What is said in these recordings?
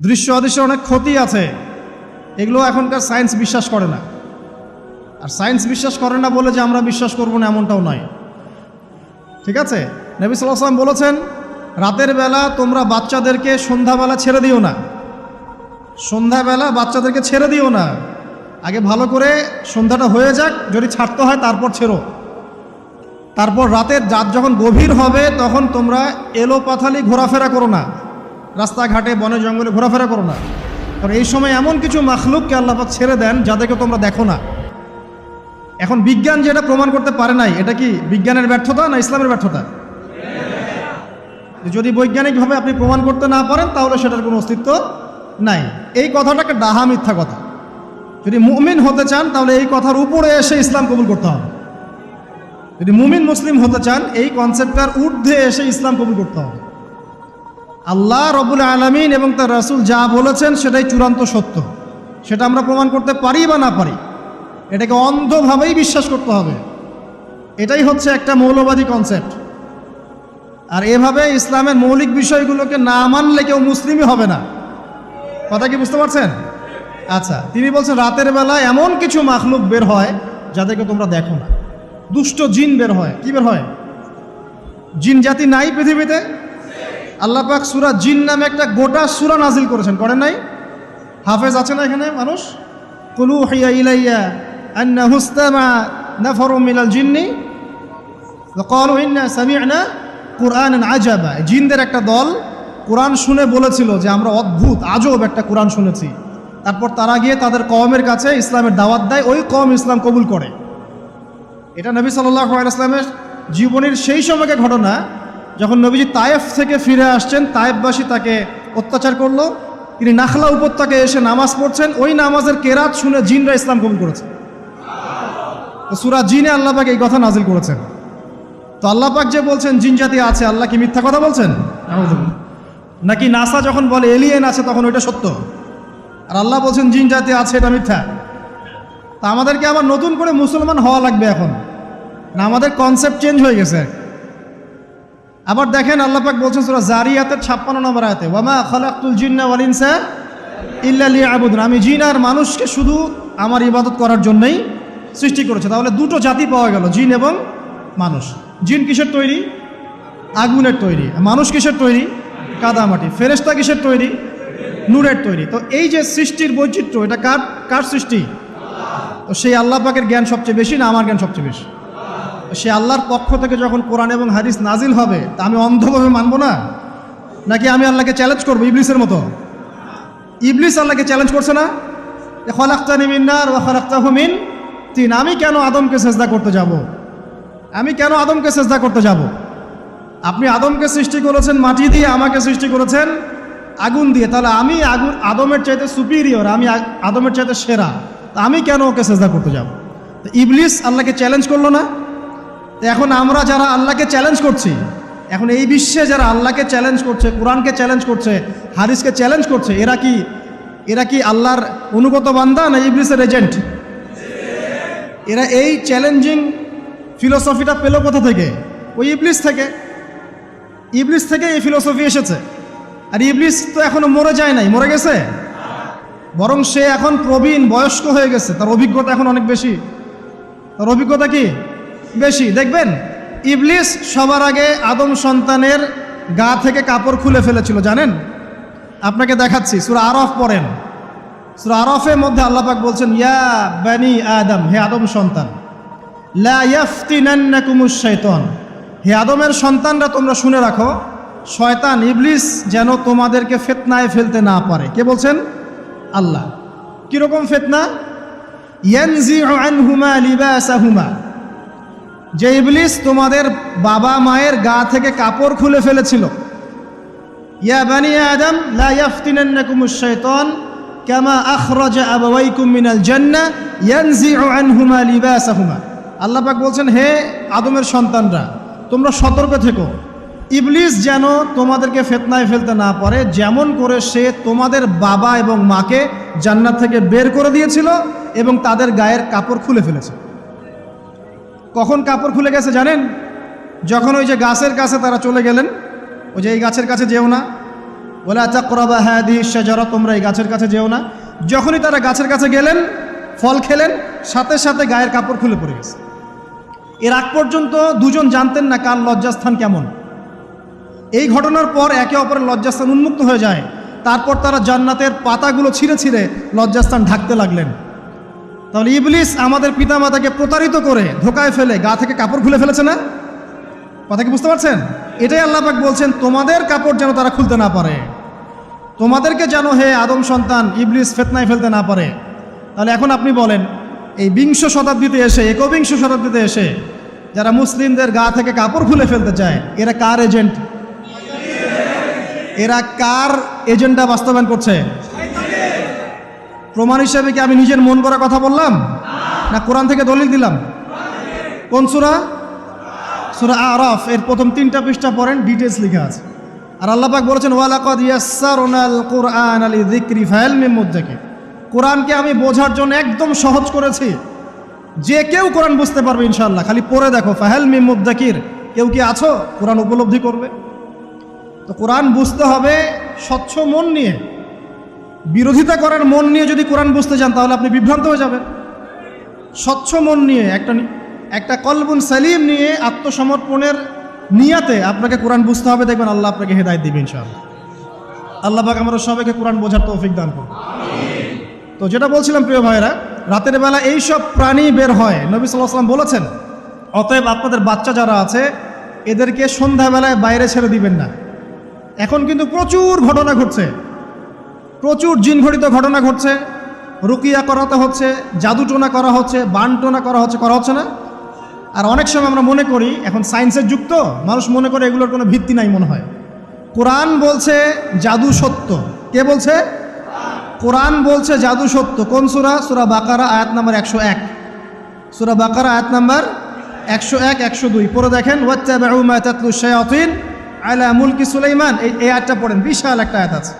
দৃশ্য অদৃশ্যের অনেক ক্ষতি আছে, এগুলো এখনকার সায়েন্স বিশ্বাস করে না। আর সায়েন্স বিশ্বাস করে না বলে যে আমরা বিশ্বাস করব না এমনটাও নয়, ঠিক আছে? নবী সাল্লাল্লাহু আলাইহি ওয়াসাল্লাম বলেছেন, রাতের বেলা তোমরা বাচ্চাদেরকে সন্ধ্যাবেলা ছেড়ে দিও না, সন্ধ্যাবেলা বাচ্চাদেরকে ছেড়ে দিও না, আগে ভালো করে সন্ধ্যাটা হয়ে যাক, যদি ছাড়তে হয় তারপর ছেড়ো। তারপর রাতের রাত যখন গভীর হবে তখন তোমরা এলোপাথালি ঘোরাফেরা করো না, রাস্তাঘাটে বনে জঙ্গলে ঘোরাফেরা করো না, কারণ এই সময় এমন কিছু মাখলুককে আল্লাহ পাক ছেড়ে দেন যাদেরকে তোমরা দেখো না। এখন বিজ্ঞান যেটা প্রমাণ করতে পারে নাই, এটা কি বিজ্ঞানের ব্যর্থতা না ইসলামের ব্যর্থতা? যদি বৈজ্ঞানিকভাবে আপনি প্রমাণ করতে না পারেন তাহলে সেটার কোনো অস্তিত্ব নাই। এই কথাটা একটা ডাহা মিথ্যা কথা। যদি মুমিন হতে চান তাহলে এই কথার উপরে এসে ইসলাম কবুল করতে হবে। যদি মুমিন মুসলিম হতে চান এই কনসেপ্টটার ঊর্ধ্বে এসে ইসলাম কবুল করতে হবে। আল্লাহ রব্বুল আলামিন এবং তার রাসূল যা বলেছেন সেটাই চূড়ান্ত সত্য, সেটা আমরা প্রমাণ করতে পারি বা না পারি, এটাকে অন্ধভাবেই বিশ্বাস করতে হবে। এটাই হচ্ছে একটা মৌলবাদী কনসেপ্ট। আর এভাবে ইসলামের মৌলিক বিষয়গুলোকে না মানলে কেউ মুসলিমই হবে না। কথা কি বুঝতে পারছেন? আচ্ছা, তিনি বলছেন রাতের বেলা এমন কিছু মাখলুক বের হয় যাদেরকে তোমরা দেখো না। দুষ্ট জিন বের হয়। কি বের হয়? জিন জাতি নাই পৃথিবীতে? আল্লাহ পাক সূরা জিন নামে একটা গোটা সূরা নাজিল করেছেন, করেন নাই? হাফেজ আছে না এখানে মানুষ? কুলু হিয়া ইলাইয়া আন্নাহু ইসতামা নাফারুম মিনাল জিন্নি ওয়াকালু ইন্না সামি'না কুরআনান আজাবা। জিনদের একটা দল কোরআন শুনে বলেছিল যে আমরা অদ্ভুত আজব একটা কোরআন শুনেছি। তারপর তারা গিয়ে তাদের কওমের কাছে ইসলামের দাওয়াত দেয়, ওই কওম ইসলাম কবুল করে। এটা নবী সাল্লাল্লাহু আলাইহি ওয়াসাল্লামের জীবনের সেই সময়কে ঘটনা যখন নবীজি তায়েফ থেকে ফিরে আসছেন। তায়েফবাসী তাকে অত্যাচার করলো, তিনি নাখলা উপত্যকায় এসে নামাজ পড়ছেন, ওই নামাজের কেরাত শুনে জিনরা ইসলাম কবুল করেছে। তো সূরা জিনে আল্লাহ পাক এই কথা নাজিল করেছেন। তো আল্লাহ পাক যে বলছেন জিন জাতি আছে, আল্লাহ কি মিথ্যা কথা বলছেন? নাকি নাসা যখন বলে এলিয়েন আছে তখন ওইটা সত্য, আর আল্লাহ বলছেন জিন জাতি আছে এটা মিথ্যা? তা আমাদেরকে আবার নতুন করে মুসলমান হওয়া লাগবে এখন না? আমাদের কনসেপ্ট চেঞ্জ হয়ে গেছে। আবার দেখেন আল্লাহ পাক বলছেন সূরা জারিয়াতের 56 নম্বর আয়াতে, ওয়ামা খালাকতুল জিন্না ওয়াল ইনসা ইল্লা লিয়াবুদুন, আমি জিন আর মানুষকে শুধু আমার ইবাদত করার জন্যই সৃষ্টি করেছে। তাহলে দুটো জাতি পাওয়া গেল, জিন এবং মানুষ। জিন কিসের তৈরি? আগুনের তৈরি। মানুষ কিসের তৈরি? কাদামাটি। ফেরেশতা কিসের তৈরি? নূরের তৈরি। তো এই যে সৃষ্টির বৈচিত্র্য, এটা কার সৃষ্টি? তো সেই আল্লাহ পাকের জ্ঞান সবচেয়ে বেশি না আমার জ্ঞান সবচেয়ে বেশি? সে আল্লাহর পক্ষ থেকে যখন কোরআন এবং হাদিস নাজিল হবে তা আমি অন্ধভাবে মানবো না, নাকি আমি আল্লাহকে চ্যালেঞ্জ করবো ইবলিসের মতো? ইবলিস আল্লাহকে চ্যালেঞ্জ করছে না, খলাকতানি মিন নার ওয়া খলাকতাহু মিন তিন, আমি কেন আদমকে সেজদা করতে যাব? আমি কেন আদমকে সেজদা করতে যাব? আপনি আদমকে সৃষ্টি করেছেন মাটি দিয়ে, আমাকে সৃষ্টি করেছেন আগুন দিয়ে, তাহলে আমি আদমের চাইতে সুপিরিয়র, আমি আদমের চাইতে সেরা, তা আমি কেন ওকে সেজদা করতে যাব? তো ইবলিস আল্লাহকে চ্যালেঞ্জ করলো না? তো এখন আমরা যারা আল্লাহকে চ্যালেঞ্জ করছি, এখন এই বিশ্বে যারা আল্লাহকে চ্যালেঞ্জ করছে, কোরআনকে চ্যালেঞ্জ করছে, হাদিসকে চ্যালেঞ্জ করছে, এরা কি আল্লাহর অনুগত বান্দা না ইবলিসের এজেন্ট? এরা এই চ্যালেঞ্জিং ফিলোসফিটা পেল কোথা থেকে? ওই ইবলিস থেকে। ইবলিস থেকে এই ফিলোসফি এসেছে। আর ইবলিস তো এখনো মরে যায় নাই, মরে গেছে, বরং সে এখন প্রবীণ বয়স্ক হয়ে গেছে, তার অভিজ্ঞতা এখন অনেক বেশি। তার অভিজ্ঞতা কি বেশি? দেখবেন ইবলিস সবার আগে আদম সন্তানের গা থেকে কাপড় খুলে ফেলেছিল, জানেন? আপনাকে দেখাচ্ছি, সূরা আরাফ পড়েন। সূরা আরাফের মধ্যে আল্লাহ পাক বলছেন, ইয়া বানি আদম, হে আদম সন্তান, লা ইয়াফতিনান্নাকুমুশ শাইতান, হে আদমের সন্তানরা তোমরা শুনে রাখো, শয়তান ইবলিস যেন তোমাদেরকে ফিতনায় ফেলতে না পারে। কে বলছেন? আল্লাহ। কিরকম ফিতনা? ইয়ানজিউ আনহুমা লিবাসাহুমা, যে ইবলিস তোমাদের বাবা মায়ের গা থেকে কাপড় খুলে ফেলেছিল। ইয়া বানি আদম লা ইয়াফতিনান্নাকুমুশ শাইতান কামা আখরাজা আবাওয়াইকুম মিনাল জান্নাহ ইয়ানজিউ আনহুমা লিবাসাহুমা। আল্লাহ পাক বলছেন, হে আদমের সন্তানরা তোমরা সতর্ক থেকো, ইবলিস যেন তোমাদেরকে ফিতনায় ফেলতে না পারে, যেমন করে সে তোমাদের বাবা এবং মাকে জান্নাত থেকে বের করে দিয়েছিল এবং তাদের গায়ের কাপড় খুলে ফেলেছে। কখন কাপড় খুলে গেছে জানেন? যখন ওই যে গাছের কাছে তারা চলে গেলেন, ওই যে এই গাছের কাছে যেও না, ওয়ালা তাকরাবা হাদিহি শাজারা, তোমরা এই গাছের কাছে যেও না। যখনই তারা গাছের কাছে গেলেন, ফল খেলেন, সাথে সাথে গায়ের কাপড় খুলে পড়ে গেছে। এর আগ পর্যন্ত দুজন জানতেন না কার লজ্জাস্থান কেমন। এই ঘটনার পর একে অপরের লজ্জাস্থান উন্মুক্ত হয়ে যায়। তারপর তারা জান্নাতের পাতাগুলো ছিঁড়ে ছিঁড়ে লজ্জাস্থান ঢাকতে লাগলেন। তাহলে ইবলিস আমাদের পিতামাতাকে প্রতারিত করে ধোকায় ফেলে গা থেকে কাপড় খুলে ফেলেছে না? কথা কি বুঝতে পারছেন? এটাই আল্লাহ পাক বলছেন, তোমাদের কাপড় যেন তারা খুলতে না পারে, তোমাদেরকে যেন হে আদম সন্তান ইবলিস ফিতনায় ফেলতে না পারে। তাহলে এখন আপনি বলেন, এই বিংশ শতাব্দীতে এসে, একবিংশ শতাব্দীতে এসে যারা মুসলিমদের গা থেকে কাপড় খুলে ফেলতে চায়, এরা কার এজেন্ট? এরা কার এজেন্ডা বাস্তবায়ন করছে? প্রমাণ হিসেবে কি আমি নিজের মন করা কথা বললাম, না কোরআন থেকে দলিল দিলাম? কোন সূরা? সূরা আরাফ এর প্রথম 3টা পৃষ্ঠা পড়েন, ডিটেইলস লেখা আছে। আর আল্লাহ পাক বলেছেন, ওয়ালাকাদ ইয়াসসারনাল কুরআনা লিযিকরি ফাহাল মিন মুদ্দাকির, কোরআনকে আমি বোঝার জন্য একদম সহজ করেছি, যে কেউ কোরআন বুঝতে পারবে ইনশাআল্লাহ। খালি পড়ে দেখো, ফাহাল মিন মুদ্দাকির, কেউ কি আছো কোরআন উপলব্ধি করবে? তো কোরআন বুঝতে হবে স্বচ্ছ মন নিয়ে। বিরোধিতা করার মন নিয়ে যদি কোরআন বুঝতে চান তাহলে আপনি বিভ্রান্ত হয়ে যাবেন। স্বচ্ছ মন নিয়ে, একটা কলবুন সালিম নিয়ে, আত্মসমর্পণের নিয়াতে আপনাকে কোরআন বুঝতে হবে। দেখবেন আল্লাহ আপনাকে হেদায়েত দিবেন ইনশাআল্লাহ। আল্লাহ পাক আমরা সবাইকে কোরআন বোঝার তৌফিক দান করুন। তো যেটা বলছিলাম প্রিয় ভাইরা, রাতের বেলা এইসব প্রাণী বের হয়, নবী সাল্লাল্লাহু আলাইহি ওয়াসাল্লাম বলেছেন, অতএব আপনাদের বাচ্চা যারা আছে এদেরকে সন্ধ্যাবেলায় বাইরে ছেড়ে দিবেন না। এখন কিন্তু প্রচুর ঘটনা ঘটছে, প্রচুর জিনঘটিত ঘটনা ঘটছে, রুকিয়া করাতে হচ্ছে, জাদুটোনা করা হচ্ছে, বানটোনা করা হচ্ছে না? আর অনেক সময় আমরা মনে করি, এখন সায়েন্সের যুগ তো, মানুষ মনে করে এগুলোর কোনো ভিত্তি নাই মনে হয়। কোরআন বলছে জাদু সত্য। কে বলছে? কোরআন বলছে জাদু সত্য। কোন সূরা? সূরা বাকারা আয়াত নাম্বার 101। সূরা বাকারা আয়াত নাম্বার 101, 102 পড়ে দেখেন। ওয়াত্তাবাউ মা তাতলু শায়াতিন আলা মুলকি সুলাইমান, এই আয়াতটা পড়েন, বিশাল একটা আয়াত আছে।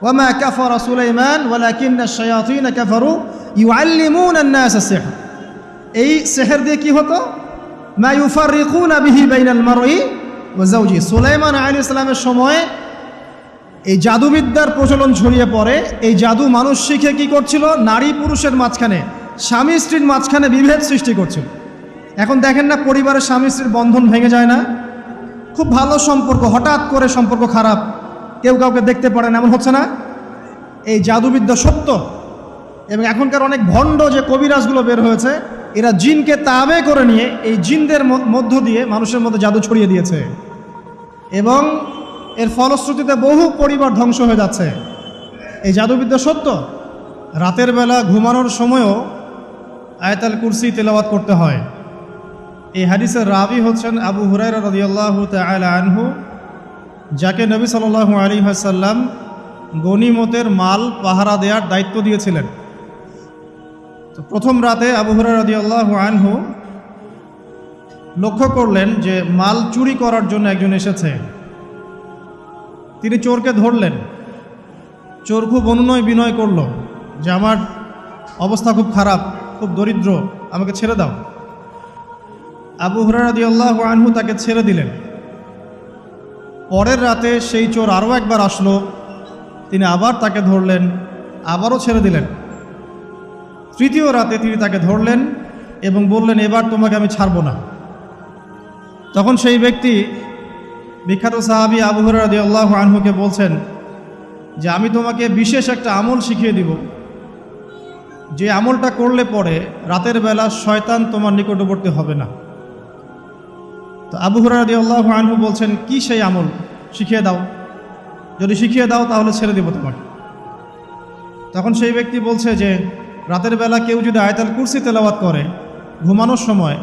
ওয়ামা কাফারা সুলাইমান ওয়ালাকিন্না শায়াতিন কাফারু ইউআল্লিমুনা আন-নাস আস-সিহর। এই সিহর দিয়ে কি হতো? মা ইউফাররিকুনা বিহি বাইনাল মারই ওয়া যাওজি। সুলাইমান আলাইহিস সালামের সময় এই জাদুবিদ্যার প্রচলন ছড়িয়ে পড়ে। এই জাদু মানুষ শিখে কি করছিল? নারী পুরুষের মাঝখানে, স্বামী স্ত্রীর মাঝখানে বিভেদ সৃষ্টি করছিল। এখন দেখেন না, পরিবারের স্বামী স্ত্রীর বন্ধন ভেঙে যায় না? খুব ভালো সম্পর্ক, হঠাৎ করে সম্পর্ক খারাপ, কেউ কাউকে দেখতে পারে না, এমন হচ্ছে না? এই জাদুবিদ্যা সত্য। এবং এখনকার অনেক ভণ্ড যে কবিরাজগুলো বের হয়েছে, এরা জিনকে তাবে করে নিয়ে এই জিনদের মধ্য দিয়ে মানুষের মধ্যে জাদু ছড়িয়ে দিয়েছে, এবং এর ফলশ্রুতিতে বহু পরিবার ধ্বংস হয়ে যাচ্ছে। এই জাদুবিদ্যা সত্য। রাতের বেলা ঘুমানোর সময়ও আয়াতুল কুরসি তেলাওয়াত করতে হয়। এই হাদিসের রাবি হচ্ছেন আবু হুরায়রা রাদিয়াল্লাহু তাআলা আনহু, যাকে নবী সাল্লাল্লাহু আলাইহি ওয়াসাল্লাম গনিমতের মাল পাহারা দেওয়ার দায়িত্ব দিয়েছিলেন। তো প্রথম রাতে আবু হুরায়রা রাদিয়াল্লাহু আনহু লক্ষ্য করলেন যে মাল চুরি করার জন্য একজন এসেছে। তিনি চোরকে ধরলেন। চোর খুব অনুনয় বিনয় করল যে আমার অবস্থা খুব খারাপ, খুব দরিদ্র, আমাকে ছেড়ে দাও। আবু হুরায়রা রাদিয়াল্লাহু আনহু তাকে ছেড়ে দিলেন। পরের রাতে সেই চোর আরও একবার আসলো, তিনি আবার তাকে ধরলেন, আবারও ছেড়ে দিলেন। তৃতীয় রাতে তিনি তাকে ধরলেন এবং বললেন, এবার তোমাকে আমি ছাড়ব না। তখন সেই ব্যক্তি, বিখ্যাত সাহাবী আবু হুরায়রা রাদিয়াল্লাহু আনহুকে বলছেন যে আমি তোমাকে বিশেষ একটা আমল শিখিয়ে দিব, যে আমলটা করলে পরে রাতের বেলা শয়তান তোমার নিকটবর্তী হবে না। তো আবু হুরায়রা রাদিয়াল্লাহু আনহু বলছেন, কি সেই আমল? শিখিয়ে দাও, যদি শিখিয়ে দাও তাহলে ছেড়ে দেব তোমাকে। তখন সেই ব্যক্তি বলছে যে রাতের বেলা কেউ যদি আয়াতুল কুরসি তেলাওয়াত করে ঘুমানোর সময়,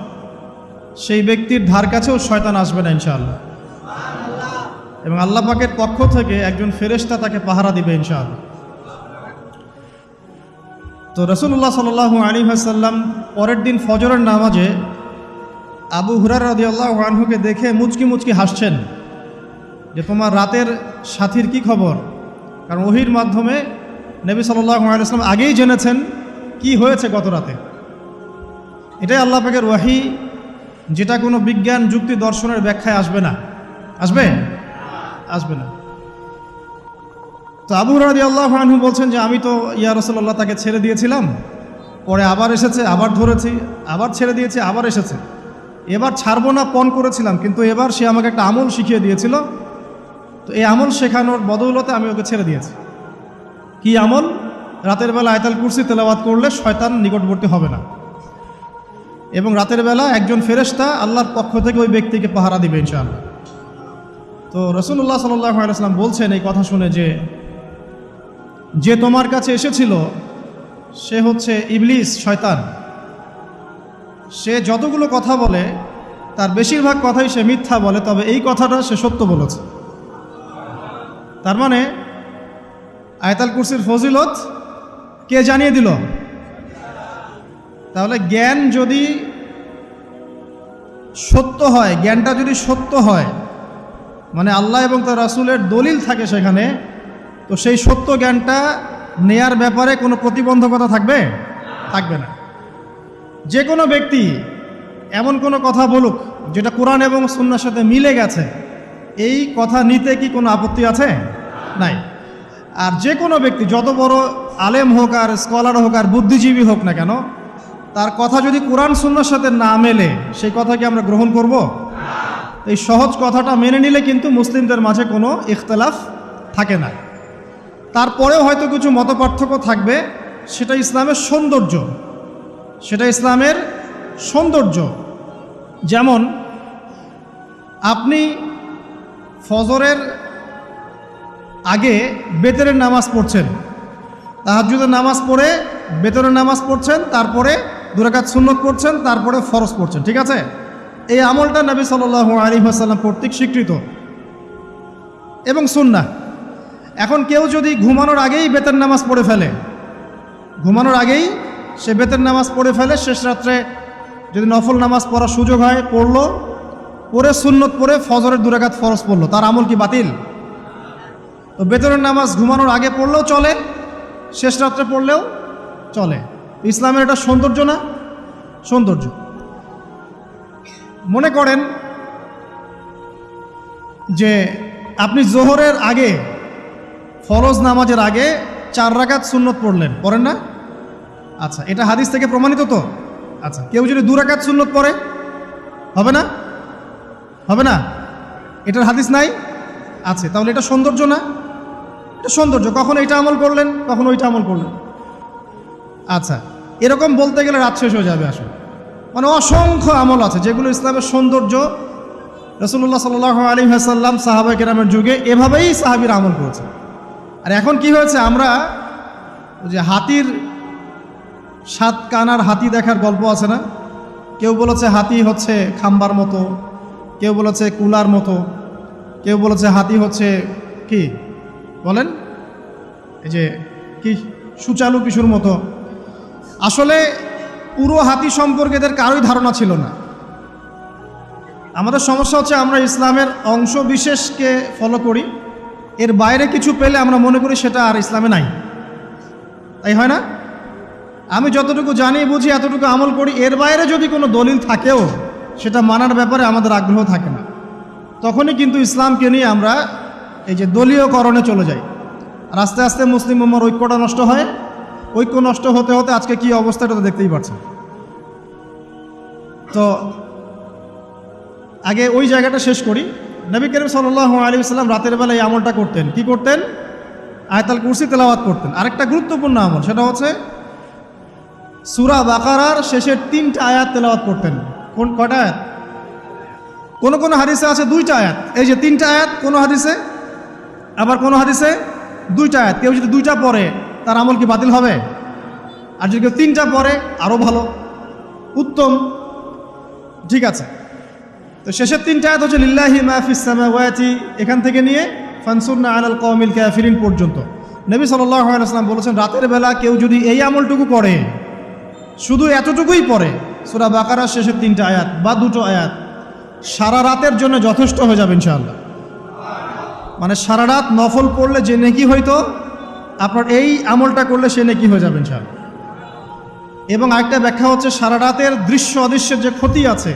সেই ব্যক্তির ধার কাছেও শয়তান আসবে না ইনশাআল্লাহ, এবং আল্লাহ পাকের পক্ষ থেকে একজন ফেরেশতা তাকে পাহারা দিবে ইনশাআল্লাহ। তো রাসূলুল্লাহ সাল্লাল্লাহু আলাইহি ওয়াসাল্লাম পরের দিন ফজরের নামাজে আবু হুরায়রা রাদিয়াল্লাহু আনহুকে দেখে মুচকি মুচকি হাসছেন যে তোমার রাতের সাথীর কি খবর? কারণ ওহীর মাধ্যমে নবী সাল্লাল্লাহু আলাইহি ওয়াসাল্লাম আগেই জেনেছেন কি হয়েছে গত রাতে। এটাই আল্লাহ পাকের ওয়াহি, যেটা কোনো বিজ্ঞান যুক্তি দর্শনের ব্যাখ্যায় আসবে না। আসবে না। তো আবু হুরায়রা রাদিয়াল্লাহু আনহু বলছেন যে আমি তো ইয়া রাসূলুল্লাহ তাকে ছেড়ে দিয়েছিলাম, পরে আবার এসেছে, আবার ধরেছি, আবার ছেড়ে দিয়েছি, আবার এসেছে। এবার ছাড়বো না পণ করেছিলাম, কিন্তু এবার সে আমাকে একটা আমল শিখিয়ে দিয়েছিল, তো এই আমল শেখানোর বদৌলতে আমি ওকে ছেড়ে দিয়েছি। কি আমল? রাতের বেলা আয়াতুল কুরসি তেলাওয়াত করলে শয়তান নিকটবর্তী হবে না, এবং রাতের বেলা একজন ফেরেশতা আল্লাহর পক্ষ থেকে ওই ব্যক্তিকে পাহারা দিবে ইনশাআল্লাহ। তো রাসূলুল্লাহ সাল্লাল্লাহু আলাইহি ওয়াসাল্লাম বলছেন এই কথা শুনে যে তোমার কাছে এসেছিল সে হচ্ছে ইবলিস, শয়তান। সে যতগুলো কথা বলে তার বেশিরভাগ কথাই সে মিথ্যা বলে, তবে এই কথাটা সে সত্য বলেছে। তার মানে আয়াতুল কুরসির ফজিলত কে জানিয়ে দিল? তাহলে জ্ঞান যদি সত্য হয়, জ্ঞানটা যদি সত্য হয়, মানে আল্লাহ এবং তার রাসূলের দলিল থাকে সেখানে, তো সেই সত্য জ্ঞানটা নেয়ার ব্যাপারে কোনো প্রতিবন্ধকতা থাকবে? থাকবে না। যে কোনো ব্যক্তি এমন কোনো কথা বলুক যেটা কোরআন এবং সুন্নাহর সাথে মিলে গেছে, এই কথা নিতে কি কোনো আপত্তি আছে? নাই। আর যে কোনো ব্যক্তি যত বড় আলেম হোক আর স্কলার হোক আর বুদ্ধিজীবী হোক না কেন, তার কথা যদি কোরআন সুন্নাহর সাথে না মেলে সেই কথা কি আমরা গ্রহণ করব? এই সহজ কথাটা মেনে নিলে কিন্তু মুসলিমদের মাঝে কোনো ইখতিলাফ থাকে না। তারপরেও হয়তো কিছু মতপার্থক্য থাকবে, সেটা ইসলামের সৌন্দর্য, সেটা ইসলামের সৌন্দর্য। যেমন আপনি ফজরের আগে বেতরের নামাজ পড়ছেন, তাহাজ্জুদের নামাজ পড়ে বেতরের নামাজ পড়ছেন, তারপরে 2 রাকাত সুন্নত পড়ছেন, তারপরে ফরজ পড়ছেন, ঠিক আছে? এই আমলটা নবী সাল্লাল্লাহু আলাইহি ওয়াসাল্লাম কর্তৃক স্বীকৃত এবং সুন্নাহ। এখন কেউ যদি ঘুমানোর আগেই বেতের নামাজ পড়ে ফেলে, ঘুমানোর আগেই সে বেতের নামাজ পড়ে ফেলে, শেষ রাত্রে যদি নফল নামাজ পড়ার সুযোগ হয় পড়লো, পরে সুন্নত পড়ে ফজরের 2 রাকাত ফরজ পড়লো, তার আমল কি বাতিল? তো বেতরের নামাজ ঘুমানোর আগে পড়লেও চলে, শেষ রাত্রে পড়লেও চলে। ইসলামের এটা সৌন্দর্য না? সৌন্দর্য। মনে করেন যে আপনি জোহরের আগে, ফরজ নামাজের আগে 4 রাকাত সুন্নত পড়লেন, পড়েন না? আচ্ছা, এটা হাদিস থেকে প্রমাণিত তো? আচ্ছা, কেউ যদি 2 রাকাত সুন্নত পড়ে হবে না? হবে না? এটার হাদিস নাই? আছে। তাহলে এটা সৌন্দর্য না? এটা সৌন্দর্য। কখন এটা আমল করলেন, কখন ওইটা আমল করলেন। আচ্ছা, এরকম বলতে গেলে রাত শেষ হয়ে যাবে আসলে। মানে অসংখ্য আমল আছে যেগুলো ইসলামের সৌন্দর্য। রাসূলুল্লাহ সাল্লাল্লাহু আলাইহি ওয়াসাল্লাম সাহাবায়ে কেরামের যুগে এভাবেই সাহাবীরা আমল করেছে। আর এখন কি হয়েছে, আমরা যে হাতির 7 কানার হাতি দেখার গল্প আছে না, কেউ বলেছে হাতি হচ্ছে খাম্বার মতো, কেউ বলেছে কুলার মতো, কেউ বলেছে হাতি হচ্ছে কি বলেন, এই যে কি সুচালু কিশোর মতো। আসলে পুরো হাতি সম্পর্কে এদের কারোই ধারণা ছিল না। আমাদের সমস্যা হচ্ছে আমরা ইসলামের অংশ বিশেষকে ফলো করি, এর বাইরে কিছু পেলে আমরা মনে করি সেটা আর ইসলামে নাই। তাই হয় না? আমি যতটুকু জানি বুঝি এতটুকু আমল করি, এর বাইরে যদি কোনো দলিল থাকেও সেটা মানার ব্যাপারে আমাদের আগ্রহ থাকে না। তখনই কিন্তু ইসলামকে নিয়ে আমরা এই যে দলীয়করণে চলে যাই, আর আস্তে আস্তে মুসলিম উম্মার ঐক্যটা নষ্ট হয়। ঐক্য নষ্ট হতে হতে আজকে কী অবস্থা এটা তো দেখতেই পাচ্ছেন। তো আগে ওই জায়গাটা শেষ করি। নবী করিম সাল্লাল্লাহু আলাইহি ওয়াসাল্লাম রাতের বেলা এই আমলটা করতেন। কি করতেন? আয়াতুল কুরসি তেলাওয়াত করতেন। আরেকটা গুরুত্বপূর্ণ আমল, সেটা হচ্ছে সূরা বাকারার শেষের 3টা আয়াত তেলাওয়াত করতেন। কয়টা আয়াত? কোন কোন হাদিসে আছে 2টা আয়াত। এই যে 3টা আয়াত কোন হাদিসে, আবার কোন হাদিসে 2টা আয়াত। কেউ যদি 2টা পড়ে তার আমল কি বাতিল হবে? আর যদি কেউ 3টা পড়ে আরও ভালো, উত্তম। ঠিক আছে, তো শেষের 3টা আয়াত হচ্ছে লিল্লাহি মা ফিস সামাওয়াতি, এখান থেকে নিয়ে ফানসুরনা আলাল কওমিল কাফিরিন পর্যন্ত। নবী সাল্লাল্লাহু আলাইহি ওয়াসাল্লাম বলেছেন রাতের বেলা কেউ যদি এই আমলটুকু করে, শুধু এতটুকুই পড়ে, সূরা বাকারার শেষের 3টা আয়াত বা 2টো আয়াত, সারা রাতের জন্য যথেষ্ট হয়ে যাবে ইনশাআল্লাহ। মানে সারা রাত নফল পড়লে যে নেকি হইতো, আপনার এই আমলটা করলে সে নেকি হয়ে যাবে ইনশাআল্লাহ। এবং আরেকটা ব্যাখ্যা হচ্ছে সারা রাতের দৃশ্য অদৃশ্যের যে ক্ষতি আছে